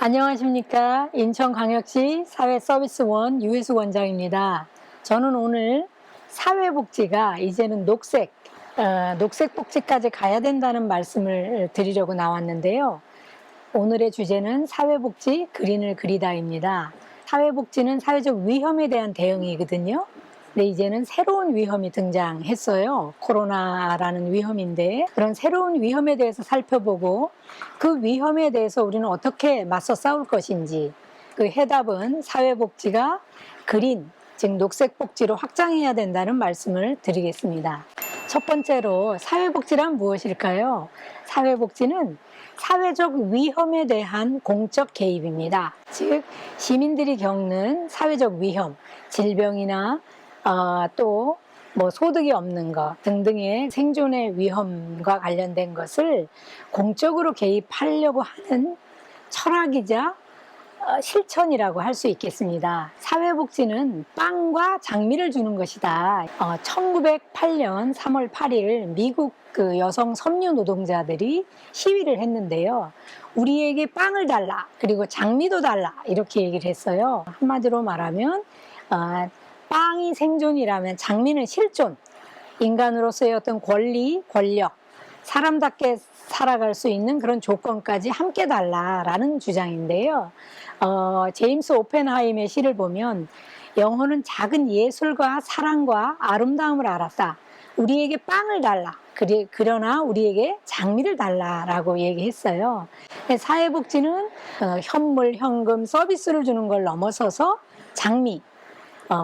안녕하십니까. 인천광역시 사회서비스원 유혜수 원장입니다. 저는 오늘 사회복지가 이제는 녹색복지까지 가야 된다는 말씀을 드리려고 나왔는데요. 오늘의 주제는 사회복지 그린을 그리다입니다. 사회복지는 사회적 위험에 대한 대응이거든요. 근데 이제는 새로운 위험이 등장했어요. 코로나라는 위험인데 그런 새로운 위험에 대해서 살펴보고 그 위험에 대해서 우리는 어떻게 맞서 싸울 것인지, 그 해답은 사회복지가 그린, 즉 녹색복지로 확장해야 된다는 말씀을 드리겠습니다. 첫 번째로 사회복지란 무엇일까요? 사회복지는 사회적 위험에 대한 공적 개입입니다. 즉 시민들이 겪는 사회적 위험, 질병이나 또 소득이 없는 것 등등의 생존의 위험과 관련된 것을 공적으로 개입하려고 하는 철학이자 실천이라고 할 수 있겠습니다. 사회복지는 빵과 장미를 주는 것이다. 1908년 3월 8일 미국 그 여성 섬유 노동자들이 시위를 했는데요. 우리에게 빵을 달라, 그리고 장미도 달라, 이렇게 얘기를 했어요. 한마디로 말하면 빵이 생존이라면 장미는 실존, 인간으로서의 어떤 권리, 권력, 사람답게 살아갈 수 있는 그런 조건까지 함께 달라라는 주장인데요. 제임스 오펜하임의 시를 보면 영혼은 작은 예술과 사랑과 아름다움을 알았다. 우리에게 빵을 달라. 그러나 우리에게 장미를 달라라고 얘기했어요. 사회복지는 현물, 현금, 서비스를 주는 걸 넘어서서 장미,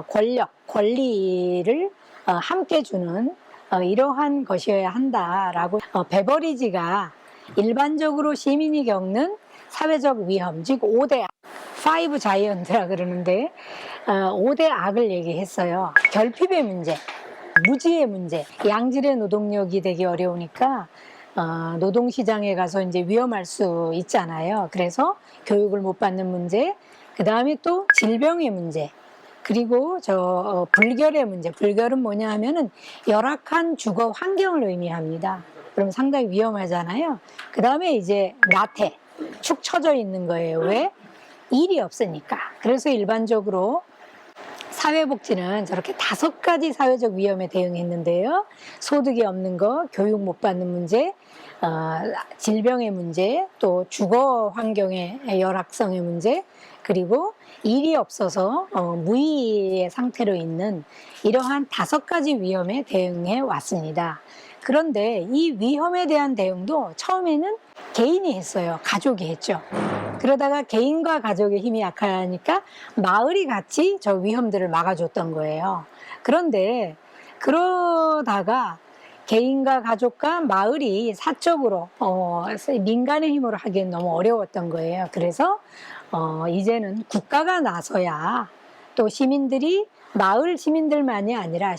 권력, 권리를 함께 주는 이러한 것이어야 한다라고 베버리지가 일반적으로 시민이 겪는 사회적 위험, 즉 5대 악, 5 자이언트라 그러는데 5대 악을 얘기했어요. 결핍의 문제, 무지의 문제, 양질의 노동력이 되기 어려우니까 노동시장에 가서 이제 위험할 수 있잖아요. 그래서 교육을 못 받는 문제, 그 다음에 또 질병의 문제, 그리고 불결의 문제. 불결은 뭐냐 하면은 열악한 주거 환경을 의미합니다. 그럼 상당히 위험하잖아요. 그 다음에 이제 나태, 축 처져 있는 거예요. 왜? 일이 없으니까. 그래서 일반적으로 사회복지는 저렇게 5가지 사회적 위험에 대응했는데요. 소득이 없는 거, 교육 못 받는 문제, 질병의 문제, 또 주거 환경의 열악성의 문제, 그리고 일이 없어서 무의의 상태로 있는 이러한 5가지 위험에 대응해 왔습니다. 그런데 이 위험에 대한 대응도 처음에는 개인이 했어요. 가족이 했죠. 그러다가 개인과 가족의 힘이 약하니까 마을이 같이 저 위험들을 막아줬던 거예요. 그런데 그러다가 개인과 가족과 마을이 사적으로 민간의 힘으로 하기엔 너무 어려웠던 거예요. 그래서 이제는 국가가 나서야, 또 시민들이, 마을 시민들만이 아니라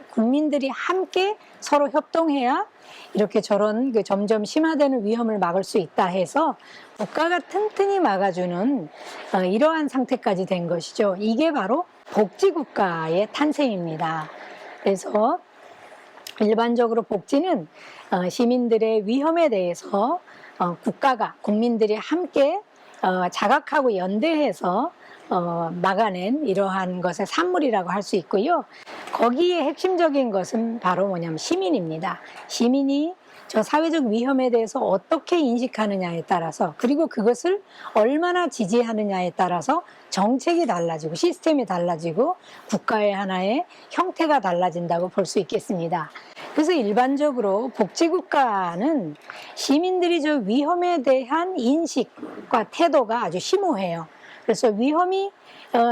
국민들이 함께 서로 협동해야 이렇게 저런 점점 심화되는 위험을 막을 수 있다 해서 국가가 튼튼히 막아주는 이러한 상태까지 된 것이죠. 이게 바로 복지국가의 탄생입니다. 그래서 일반적으로 복지는 시민들의 위험에 대해서 국가가, 국민들이 함께 자각하고 연대해서 막아낸 이러한 것의 산물이라고 할 수 있고요. 거기에 핵심적인 것은 바로 뭐냐면 시민입니다. 시민이 저 사회적 위험에 대해서 어떻게 인식하느냐에 따라서, 그리고 그것을 얼마나 지지하느냐에 따라서 정책이 달라지고 시스템이 달라지고 국가의 하나의 형태가 달라진다고 볼 수 있겠습니다. 그래서 일반적으로 복지국가는 시민들이 저 위험에 대한 인식과 태도가 아주 심오해요. 그래서 위험이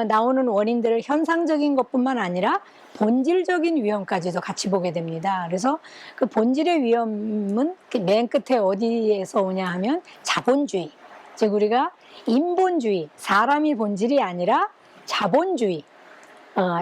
나오는 원인들을 현상적인 것뿐만 아니라 본질적인 위험까지도 같이 보게 됩니다. 그래서 그 본질의 위험은 맨 끝에 어디에서 오냐 하면 자본주의, 즉 우리가 인본주의, 사람이 본질이 아니라 자본주의,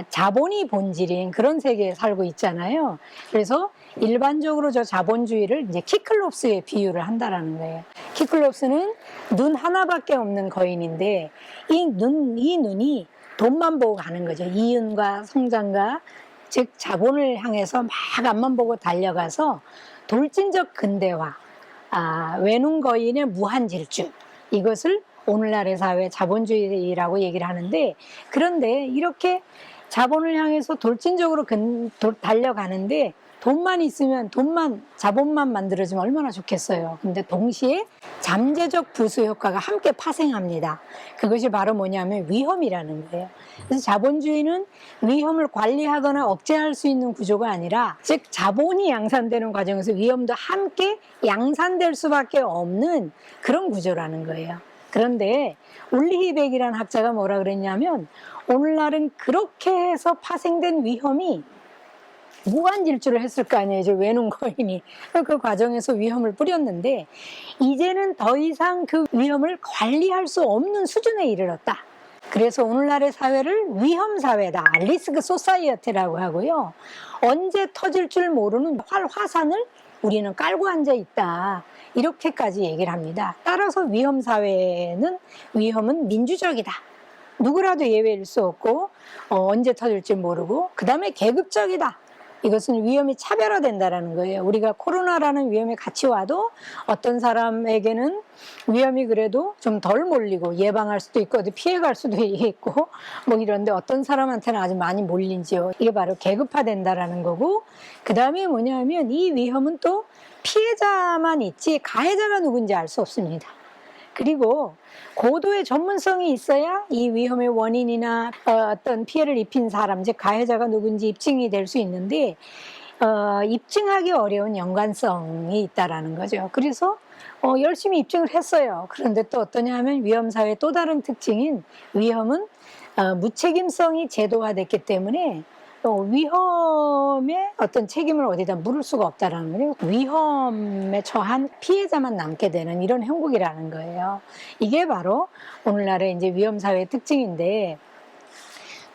자본이 본질인 그런 세계에 살고 있잖아요. 그래서 일반적으로 저 자본주의를 이제 키클롭스에 비유를 한다라는 거예요. 키클롭스는 눈 하나밖에 없는 거인인데 이 눈이 돈만 보고 가는 거죠. 이윤과 성장과, 즉 자본을 향해서 막 앞만 보고 달려가서 돌진적 근대화, 외눈 거인의 무한 질주, 이것을 오늘날의 사회 자본주의라고 얘기를 하는데, 그런데 이렇게 자본을 향해서 돌진적으로 달려가는데 돈만 있으면 자본만 만들어지면 얼마나 좋겠어요. 근데 동시에 잠재적 부수 효과가 함께 파생합니다. 그것이 바로 뭐냐면 위험이라는 거예요. 그래서 자본주의는 위험을 관리하거나 억제할 수 있는 구조가 아니라, 즉 자본이 양산되는 과정에서 위험도 함께 양산될 수밖에 없는 그런 구조라는 거예요. 그런데 울리히백이라는 학자가 뭐라 그랬냐면, 오늘날은 그렇게 해서 파생된 위험이 무한질주를 했을 거 아니에요. 이제 외눈 거인이 그 과정에서 위험을 뿌렸는데, 이제는 더 이상 그 위험을 관리할 수 없는 수준에 이르렀다. 그래서 오늘날의 사회를 위험사회다, 리스크 소사이어티라고 하고요. 언제 터질 줄 모르는 화산을 우리는 깔고 앉아 있다, 이렇게까지 얘기를 합니다. 따라서 위험사회는, 위험은 민주적이다, 누구라도 예외일 수 없고 언제 터질지 모르고, 그 다음에 계급적이다. 이것은 위험이 차별화된다라는 거예요. 우리가 코로나라는 위험이 같이 와도 어떤 사람에게는 위험이 그래도 좀 덜 몰리고 예방할 수도 있고 어디 피해갈 수도 있고 뭐 이런데, 어떤 사람한테는 아주 많이 몰린지요. 이게 바로 계급화된다라는 거고, 그 다음에 뭐냐면 이 위험은 또 피해자만 있지 가해자가 누군지 알 수 없습니다. 그리고 고도의 전문성이 있어야 이 위험의 원인이나 어떤 피해를 입힌 사람, 즉 가해자가 누군지 입증이 될 수 있는데, 입증하기 어려운 연관성이 있다라는 거죠. 그래서 열심히 입증을 했어요. 그런데 또 어떠냐 하면, 위험사회의 또 다른 특징인 위험은 무책임성이 제도화됐기 때문에 위험의 어떤 책임을 어디다 물을 수가 없다라는 거예요. 위험에 처한 피해자만 남게 되는 이런 형국이라는 거예요. 이게 바로 오늘날의 이제 위험사회의 특징인데,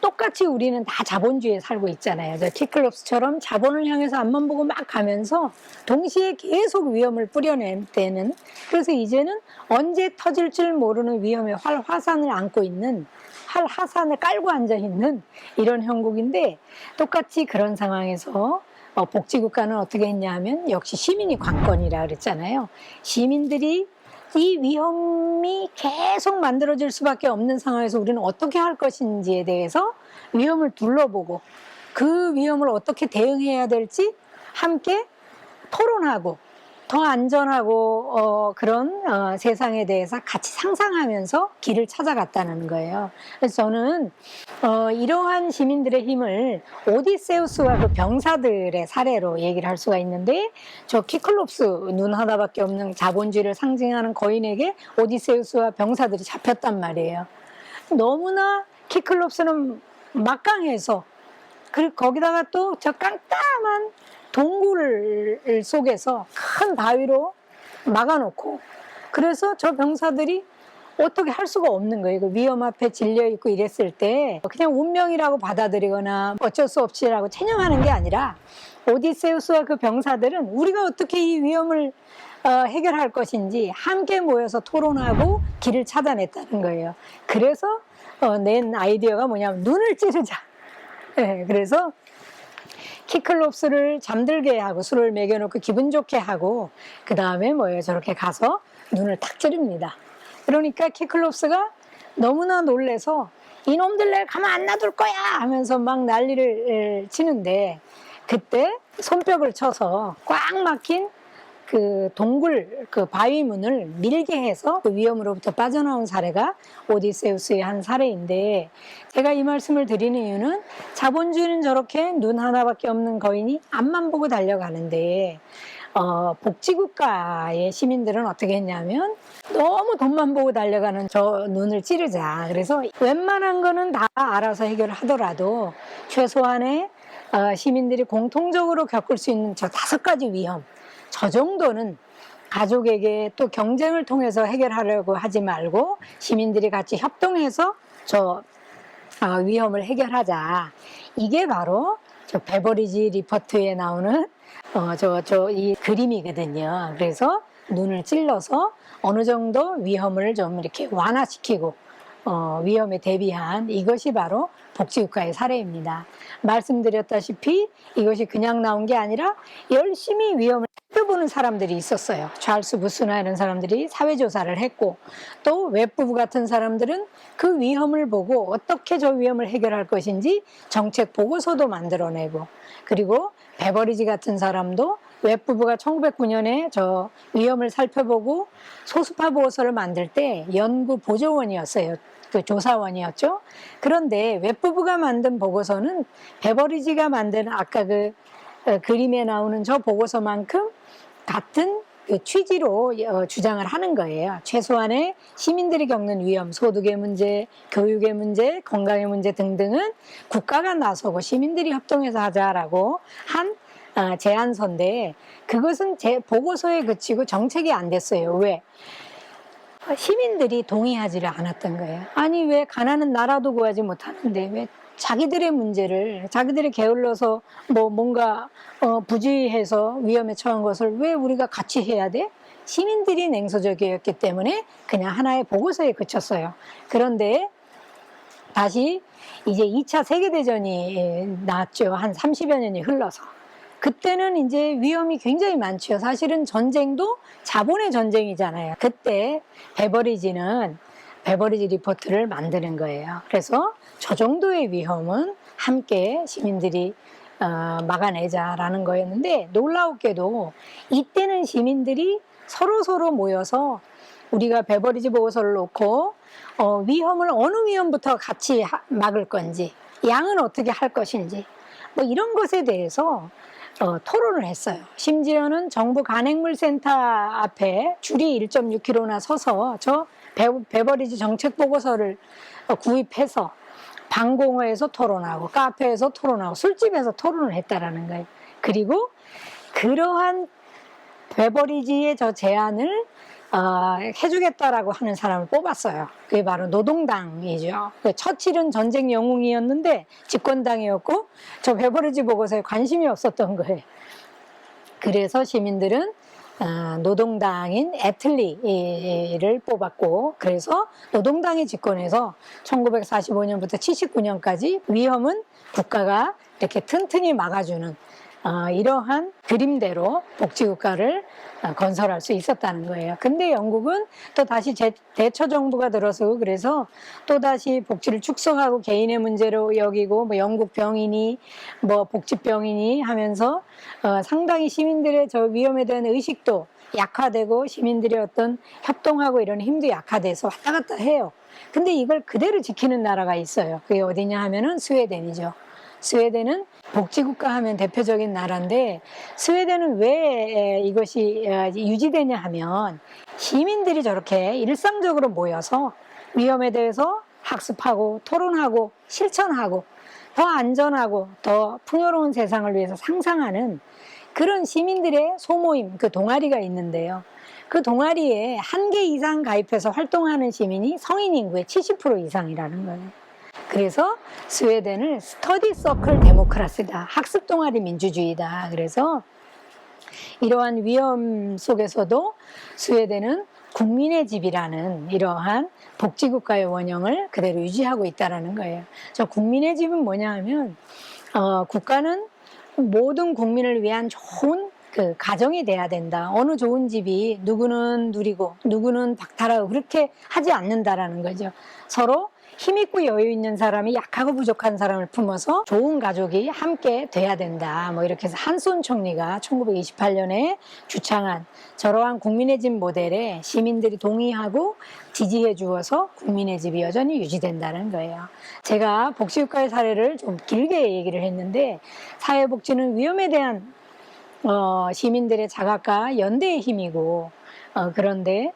똑같이 우리는 다 자본주의에 살고 있잖아요. 저 키클롭스처럼 자본을 향해서 앞만 보고 막 가면서 동시에 계속 위험을 뿌려내는, 그래서 이제는 언제 터질 줄 모르는 위험의 화산을 안고 있는, 화산을 깔고 앉아있는 이런 형국인데, 똑같이 그런 상황에서 복지국가는 어떻게 했냐 하면, 역시 시민이 관건이라 그랬잖아요. 시민들이 이 위험이 계속 만들어질 수밖에 없는 상황에서 우리는 어떻게 할 것인지에 대해서 위험을 둘러보고, 그 위험을 어떻게 대응해야 될지 함께 토론하고, 더 안전하고 그런 세상에 대해서 같이 상상하면서 길을 찾아갔다는 거예요. 그래서 저는 이러한 시민들의 힘을 오디세우스와 그 병사들의 사례로 얘기를 할 수가 있는데, 저 키클롭스, 눈 하나밖에 없는 자본주의를 상징하는 거인에게 오디세우스와 병사들이 잡혔단 말이에요. 너무나 키클롭스는 막강해서, 거기다가 또 저 깜깜한 동굴 속에서 큰 바위로 막아놓고, 그래서 저 병사들이 어떻게 할 수가 없는 거예요. 그 위험 앞에 질려있고 이랬을 때 그냥 운명이라고 받아들이거나 어쩔 수 없이라고 체념하는 게 아니라, 오디세우스와 그 병사들은 우리가 어떻게 이 위험을 해결할 것인지 함께 모여서 토론하고 길을 찾아냈다는 거예요. 그래서 낸 아이디어가 뭐냐면, 눈을 찌르자. 네, 그래서 키클롭스를 잠들게 하고 술을 먹여놓고 기분 좋게 하고, 그 다음에 뭐예요, 저렇게 가서 눈을 탁 찌릅니다. 그러니까 키클롭스가 너무나 놀래서 이놈들 내가 가만 안 놔둘 거야 하면서 막 난리를 치는데, 그때 손뼉을 쳐서 꽉 막힌 그 동굴, 그 바위 문을 밀게 해서 그 위험으로부터 빠져나온 사례가 오디세우스의 한 사례인데, 제가 이 말씀을 드리는 이유는, 자본주의는 저렇게 눈 하나밖에 없는 거인이 앞만 보고 달려가는데, 복지국가의 시민들은 어떻게 했냐면, 너무 돈만 보고 달려가는 저 눈을 찌르자. 그래서 웬만한 거는 다 알아서 해결을 하더라도 최소한의 시민들이 공통적으로 겪을 수 있는 저 5가지 위험, 저 정도는 가족에게 또 경쟁을 통해서 해결하려고 하지 말고 시민들이 같이 협동해서 저 위험을 해결하자. 이게 바로 저 베버리지 리포트에 나오는 이 그림이거든요. 그래서 눈을 찔러서 어느 정도 위험을 좀 이렇게 완화시키고 위험에 대비한, 이것이 바로 복지국가의 사례입니다. 말씀드렸다시피 이것이 그냥 나온 게 아니라 열심히 위험을 살펴보는 사람들이 있었어요. 찰스 부스나 이런 사람들이 사회조사를 했고, 또 웹부부 같은 사람들은 그 위험을 보고 어떻게 저 위험을 해결할 것인지 정책 보고서도 만들어내고, 그리고 베버리지 같은 사람도 웹부부가 1909년에 저 위험을 살펴보고 소수파 보고서를 만들 때 연구 보조원이었어요. 그 조사원이었죠. 그런데 웹부부가 만든 보고서는 베버리지가 만든 아까 그 그림에 나오는 저 보고서만큼 같은 그 취지로 주장을 하는 거예요. 최소한의 시민들이 겪는 위험, 소득의 문제, 교육의 문제, 건강의 문제 등등은 국가가 나서고 시민들이 협동해서 하자라고 한 제안서인데, 그것은 제 보고서에 그치고 정책이 안 됐어요. 왜? 시민들이 동의하지를 않았던 거예요. 아니, 왜 가난은 나라도 구하지 못하는데 왜 자기들의 문제를 자기들이 게을러서 뭔가 부주의해서 위험에 처한 것을 왜 우리가 같이 해야 돼? 시민들이 냉소적이었기 때문에 그냥 하나의 보고서에 그쳤어요. 그런데 다시 이제 2차 세계대전이 났죠. 한 30여 년이 흘러서. 그때는 이제 위험이 굉장히 많죠. 사실은 전쟁도 자본의 전쟁이잖아요. 그때 베버리지 리포트를 만드는 거예요. 그래서 저 정도의 위험은 함께 시민들이 막아내자라는 거였는데, 놀라웠게도 이때는 시민들이 서로 모여서 우리가 베버리지 보고서를 놓고 위험을 어느 위험부터 같이 막을 건지, 양은 어떻게 할 것인지, 뭐 이런 것에 대해서 토론을 했어요. 심지어는 정부 간행물센터 앞에 줄이 1.6km나 서서 저 베버리지 정책 보고서를 구입해서 방공호에서 토론하고 카페에서 토론하고 술집에서 토론을 했다라는 거예요. 그리고 그러한 베버리지의 저 제안을 해주겠다라고 하는 사람을 뽑았어요. 그게 바로 노동당이죠. 처칠은 전쟁 영웅이었는데 집권당이었고 저 베버리지 보고서에 관심이 없었던 거예요. 그래서 시민들은 노동당인 애틀리를 뽑았고, 그래서 노동당이 집권해서 1945년부터 79년까지 위험은 국가가 이렇게 튼튼히 막아주는 이러한 그림대로 복지국가를 건설할 수 있었다는 거예요. 근데 영국은 또 다시 대처 정부가 들어서고, 그래서 또 다시 복지를 축소하고 개인의 문제로 여기고, 뭐 영국 병이니 뭐 복지병이니 하면서 상당히 시민들의 저 위험에 대한 의식도 약화되고 시민들의 어떤 협동하고 이런 힘도 약화돼서 왔다 갔다 해요. 근데 이걸 그대로 지키는 나라가 있어요. 그게 어디냐 하면은 스웨덴이죠. 스웨덴은 복지국가 하면 대표적인 나라인데, 스웨덴은 왜 이것이 유지되냐 하면 시민들이 저렇게 일상적으로 모여서 위험에 대해서 학습하고 토론하고 실천하고 더 안전하고 더 풍요로운 세상을 위해서 상상하는 그런 시민들의 소모임, 그 동아리가 있는데요. 그 동아리에 1개 이상 가입해서 활동하는 시민이 성인 인구의 70% 이상이라는 거예요. 그래서 스웨덴을 스터디 서클 데모크라시다, 학습 동아리 민주주의다. 그래서 이러한 위험 속에서도 스웨덴은 국민의 집이라는 이러한 복지국가의 원형을 그대로 유지하고 있다는 거예요. 저 국민의 집은 뭐냐 하면 국가는 모든 국민을 위한 좋은 그 가정이 돼야 된다. 어느 좋은 집이 누구는 누리고 누구는 박탈하고 그렇게 하지 않는다라는 거죠. 서로 힘있고 여유 있는 사람이 약하고 부족한 사람을 품어서 좋은 가족이 함께 돼야 된다. 뭐 이렇게 해서 한손 총리가 1928년에 주창한 저러한 국민의 집 모델에 시민들이 동의하고 지지해 주어서 국민의 집이 여전히 유지된다는 거예요. 제가 복지국가의 사례를 좀 길게 얘기를 했는데, 사회복지는 위험에 대한 시민들의 자각과 연대의 힘이고, 그런데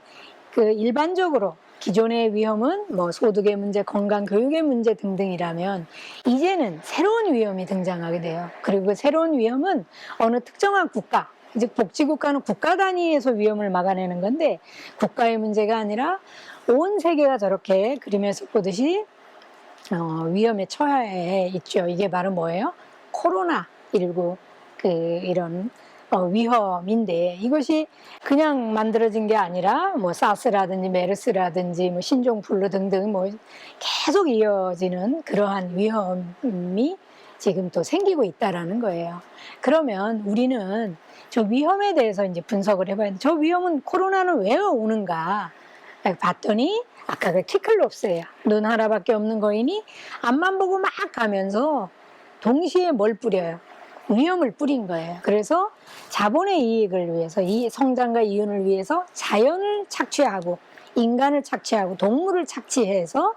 그 일반적으로 기존의 위험은 뭐 소득의 문제, 건강, 교육의 문제 등등이라면 이제는 새로운 위험이 등장하게 돼요. 그리고 그 새로운 위험은 어느 특정한 국가, 즉 복지국가는 국가 단위에서 위험을 막아내는 건데, 국가의 문제가 아니라 온 세계가 저렇게 그림에서 보듯이 위험에 처해 있죠. 이게 바로 뭐예요? 코로나19 이런 위험인데, 이것이 그냥 만들어진 게 아니라 뭐 사스라든지 메르스라든지 뭐 신종플루 등등 뭐 계속 이어지는 그러한 위험이 지금 또 생기고 있다라는 거예요. 그러면 우리는 저 위험에 대해서 이제 분석을 해봐야 돼. 저 위험은 코로나는 왜 오는가 봤더니 아까 그 티클롭스예요. 눈 하나밖에 없는 거인이 앞만 보고 막 가면서 동시에 뭘 뿌려요? 위험을 뿌린 거예요. 그래서 자본의 이익을 위해서, 이 성장과 이윤을 위해서 자연을 착취하고 인간을 착취하고 동물을 착취해서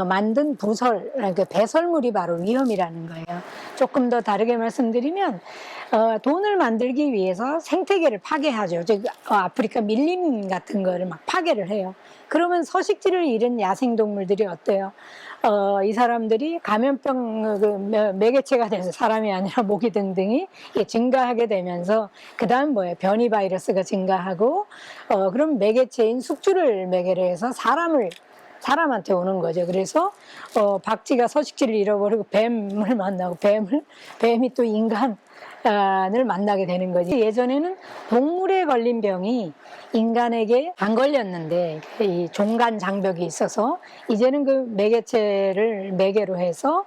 만든 부설, 그러니까 배설물이 바로 위험이라는 거예요. 조금 더 다르게 말씀드리면 돈을 만들기 위해서 생태계를 파괴하죠. 즉 아프리카 밀림 같은 거를 막 파괴를 해요. 그러면 서식지를 잃은 야생동물들이 어때요? 이 사람들이 감염병 매개체가 돼서 사람이 아니라 모기 등등이 증가하게 되면서 그 다음 뭐예요? 변이 바이러스가 증가하고 그럼 매개체인 숙주를 매개로 해서 사람한테 오는 거죠. 그래서 박쥐가 서식지를 잃어버리고 뱀을 만나고 뱀이 또 인간을 만나게 되는 거지. 예전에는 동물에 걸린 병이 인간에게 안 걸렸는데 이 종간 장벽이 있어서 이제는 그 매개체를 매개로 해서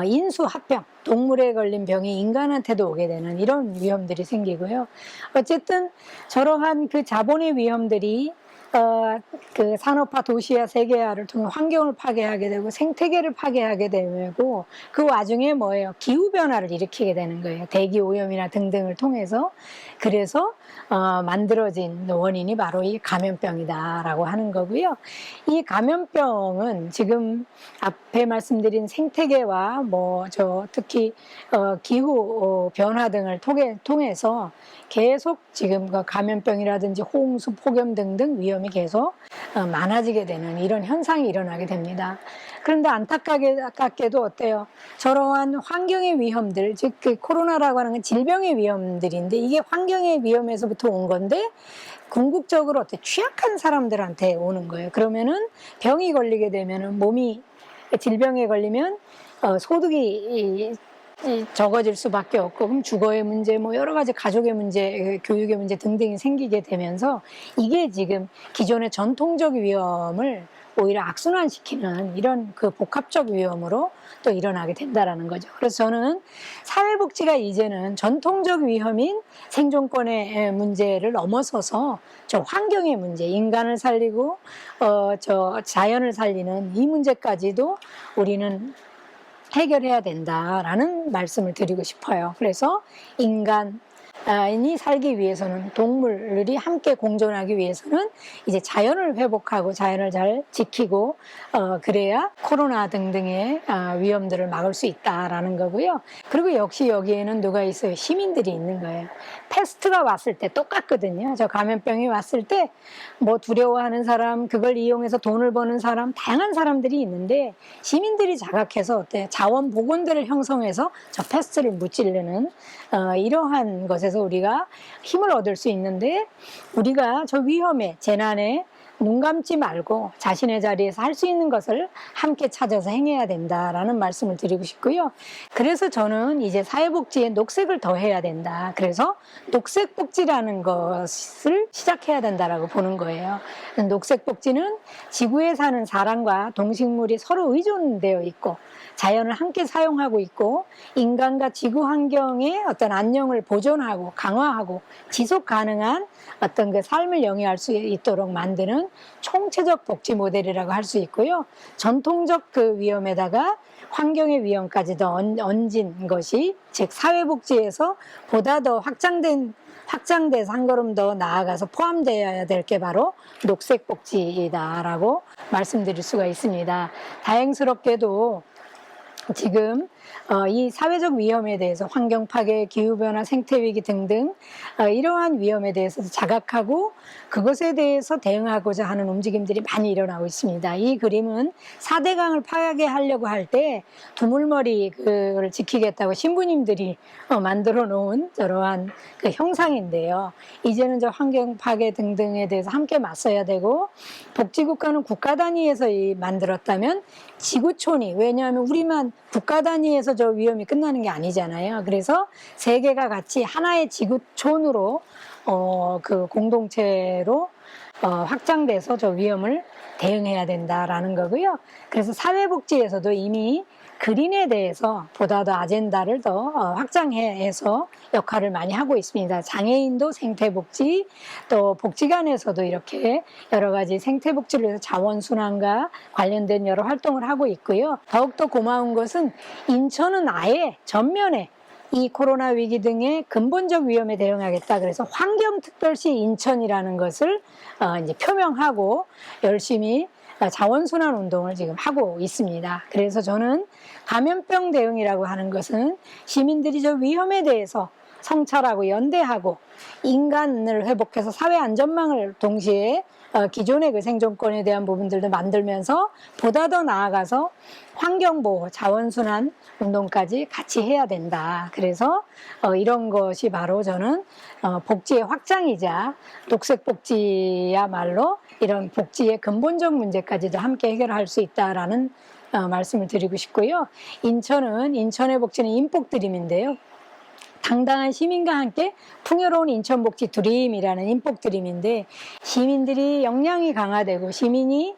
인수합병, 동물에 걸린 병이 인간한테도 오게 되는 이런 위험들이 생기고요. 어쨌든 저러한 그 자본의 위험들이 그 산업화, 도시화, 세계화를 통해 환경을 파괴하게 되고 생태계를 파괴하게 되고 그 와중에 뭐예요? 기후변화를 일으키게 되는 거예요. 대기 오염이나 등등을 통해서. 그래서 만들어진 원인이 바로 이 감염병이다라고 하는 거고요. 이 감염병은 지금 앞에 말씀드린 생태계와 특히 기후 변화 등을 통해서 계속 지금 감염병이라든지 홍수, 폭염 등등 위험이 계속 많아지게 되는 이런 현상이 일어나게 됩니다. 그런데 안타깝게도 어때요? 저러한 환경의 위험들, 즉 그 코로나라고 하는 건 질병의 위험들인데 이게 환경의 위험에서부터 온 건데 궁극적으로 취약한 사람들한테 오는 거예요. 그러면은 병이 걸리게 되면은 몸이 질병에 걸리면 소득이 적어질 수밖에 없고 그럼 주거의 문제, 여러 가지 가족의 문제, 교육의 문제 등등이 생기게 되면서 이게 지금 기존의 전통적 위험을 오히려 악순환시키는 이런 그 복합적 위험으로 또 일어나게 된다라는 거죠. 그래서 저는 사회복지가 이제는 전통적 위험인 생존권의 문제를 넘어서서 저 환경의 문제, 인간을 살리고 저 자연을 살리는 이 문제까지도 우리는 해결해야 된다라는 말씀을 드리고 싶어요. 그래서 인간이 살기 위해서는 동물이 함께 공존하기 위해서는 이제 자연을 회복하고 자연을 잘 지키고 그래야 코로나 등등의 위험들을 막을 수 있다라는 거고요. 그리고 역시 여기에는 누가 있어요? 시민들이 있는 거예요. 패스트가 왔을 때 똑같거든요. 저 감염병이 왔을 때 두려워하는 사람, 그걸 이용해서 돈을 버는 사람, 다양한 사람들이 있는데 시민들이 자각해서 자원보건대를 형성해서 저 패스트를 무찌르는 이러한 것에서 우리가 힘을 얻을 수 있는데 우리가 저 위험에, 재난에 눈 감지 말고 자신의 자리에서 할 수 있는 것을 함께 찾아서 행해야 된다라는 말씀을 드리고 싶고요. 그래서 저는 이제 사회복지에 녹색을 더해야 된다. 그래서 녹색복지라는 것을 시작해야 된다라고 보는 거예요. 녹색복지는 지구에 사는 사람과 동식물이 서로 의존되어 있고 자연을 함께 사용하고 있고 인간과 지구 환경의 어떤 안녕을 보존하고 강화하고 지속 가능한 어떤 그 삶을 영위할 수 있도록 만드는 총체적 복지 모델이라고 할 수 있고요. 전통적 그 위험에다가 환경의 위험까지도 얹은 것이 즉 사회복지에서 보다 더 확장돼서 한 걸음 더 나아가서 포함되어야 될 게 바로 녹색복지이다라고 말씀드릴 수가 있습니다. 다행스럽게도 지금 이 사회적 위험에 대해서 환경 파괴, 기후변화, 생태위기 등등 이러한 위험에 대해서 자각하고 그것에 대해서 대응하고자 하는 움직임들이 많이 일어나고 있습니다. 이 그림은 4대강을 파괴하려고 할 때 두물머리를 지키겠다고 신부님들이 만들어 놓은 저러한 그 형상인데요. 이제는 저 환경 파괴 등등에 대해서 함께 맞서야 되고 복지국가는 국가 단위에서 만들었다면 지구촌이, 왜냐하면 우리만 국가 단위에서 저 위험이 끝나는 게 아니잖아요. 그래서 세계가 같이 하나의 지구촌으로 그 공동체로 확장돼서 저 위험을 대응해야 된다라는 거고요. 그래서 사회복지에서도 이미 그린에 대해서 보다 더 아젠다를 더 확장해서 역할을 많이 하고 있습니다. 장애인도 생태복지, 또 복지관에서도 이렇게 여러 가지 생태복지를 위해서 자원순환과 관련된 여러 활동을 하고 있고요. 더욱더 고마운 것은 인천은 아예 전면에 이 코로나 위기 등의 근본적 위험에 대응하겠다. 그래서 환경특별시 인천이라는 것을 이제 표명하고 열심히 자원순환 운동을 지금 하고 있습니다. 그래서 저는 감염병 대응이라고 하는 것은 시민들이 저 위험에 대해서 성찰하고 연대하고 인간을 회복해서 사회 안전망을 동시에 기존의 그 생존권에 대한 부분들도 만들면서 보다 더 나아가서 환경보호, 자원순환 운동까지 같이 해야 된다. 그래서 이런 것이 바로 저는 복지의 확장이자 녹색복지야말로 이런 복지의 근본적 문제까지도 함께 해결할 수 있다라는 말씀을 드리고 싶고요. 인천의 복지는 인복드림인데요. 당당한 시민과 함께 풍요로운 인천복지 드림이라는 인복드림인데 시민들이 역량이 강화되고 시민이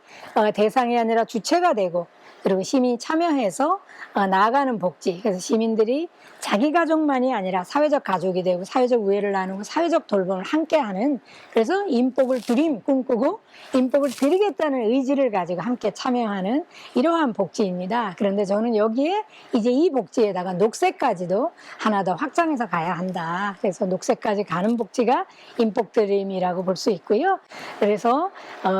대상이 아니라 주체가 되고 그리고 시민이 참여해서 나아가는 복지. 그래서 시민들이 자기 가족만이 아니라 사회적 가족이 되고 사회적 우애를 나누고 사회적 돌봄을 함께하는 그래서 인복을 꿈꾸고 인복을 드리겠다는 의지를 가지고 함께 참여하는 이러한 복지입니다. 그런데 저는 여기에 이제 이 복지에다가 녹색까지도 하나 더 확장해서 가야 한다. 그래서 녹색까지 가는 복지가 인복드림이라고 볼 수 있고요. 그래서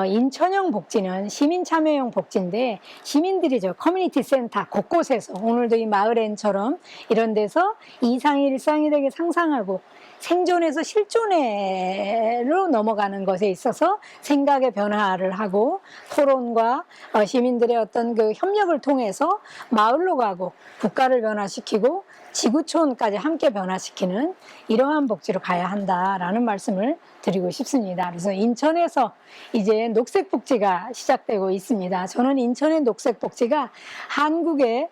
인천형 복지는 시민 참여형 복지인데 시민들이 저 커뮤니티 센터 곳곳에서 오늘도 이 마을엔처럼 이런 데서 이상이 일상이 되게 상상하고 생존에서 실존으로 넘어가는 것에 있어서 생각의 변화를 하고 토론과 시민들의 어떤 그 협력을 통해서 마을로 가고 국가를 변화시키고 지구촌까지 함께 변화시키는 이러한 복지로 가야 한다라는 말씀을 드리고 싶습니다. 그래서 인천에서 이제 녹색복지가 시작되고 있습니다. 저는 인천의 녹색복지가 한국의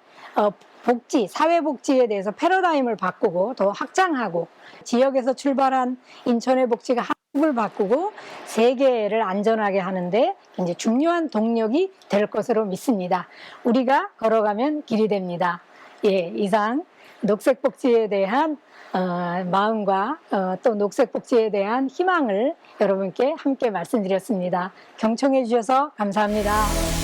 복지, 사회복지에 대해서 패러다임을 바꾸고 더 확장하고 지역에서 출발한 인천의 복지가 한국을 바꾸고 세계를 안전하게 하는데 굉장히 중요한 동력이 될 것으로 믿습니다. 우리가 걸어가면 길이 됩니다. 예, 이상 녹색복지에 대한 마음과 또 녹색복지에 대한 희망을 여러분께 함께 말씀드렸습니다. 경청해 주셔서 감사합니다.